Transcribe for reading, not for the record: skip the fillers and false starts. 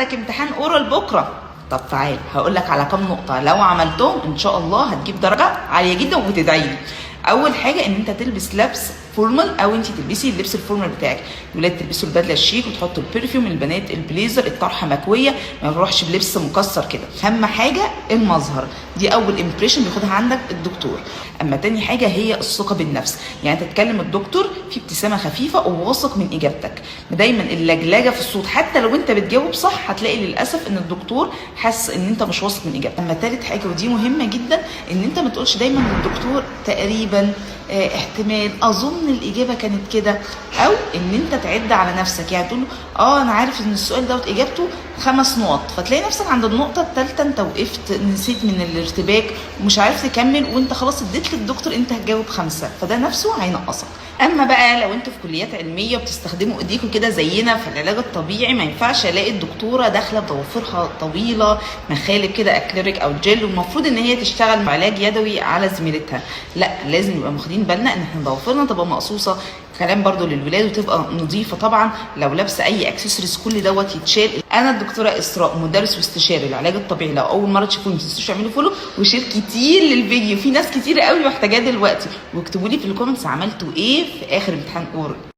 لك امتحان اورال بكره. طب تعال هقول لك على كام نقطه لو عملتهم ان شاء الله هتجيب درجه عاليه جدا وتدعي لي. اول حاجه ان انت تلبس لبس فورمال، او انت تلبسي اللبس الفورمال بتاعك. الولاد تلبسوا البدله الشيك وتحطوا البرفيوم، البنات البليزر، الطرحه مكويه، ما نروحش بلبس مكسر كده. اهم حاجه المظهر، دي اول امبريشن بياخدها عندك الدكتور. اما تاني حاجه هي الثقه بالنفس، يعني انت تتكلم الدكتور في ابتسامه خفيفه وواثق من اجابتك. دايما اللجلجه في الصوت حتى لو انت بتجاوب صح هتلاقي للاسف ان الدكتور حاسس ان انت مش واثق من اجابتك. اما تالت حاجه ودي مهمه جدا، ان انت ما تقولش دايما للدكتور تقريبا، احتمال، اظن الاجابه كانت كده، او ان انت تعد على نفسك. يعني تقول له انا عارف ان السؤال دوت اجابته 5 نقط، فتلاقي نفسك عند النقطه الثالثه انت وقفت، نسيت من الارتباك ومش عارف تكمل، وانت خلاص اديت للدكتور انت هتجاوب 5، فده نفسه هينقصك. اما بقى لو انتوا في كليات علميه وبتستخدموا ايديكم كده زينا في العلاج الطبيعي، ما ينفعش الاقي الدكتوره داخله بضوافرها طويله، مخالب كده اكليريك او جل، والمفروض ان هي تشتغل علاج يدوي على زميلتها. لا، لازم نبقى واخدين بالنا ان احنا ضوافرنا تبقى مقصوصه. كلام برضو للولاد، وتبقى نظيفه طبعا. لو لابسه اي اكسسوارز كل دوت يتشال. انا الدكتوره اسراء، مدرس واستشاري العلاج الطبيعي. لو اول مره تشوفوني ما تنسوش تعملوا فولو وشير كتير للفيديو، في ناس كتير قوي محتاجاه دلوقتي. واكتبوا لي في الكومنتس عملتوا ايه في اخر امتحان اورال.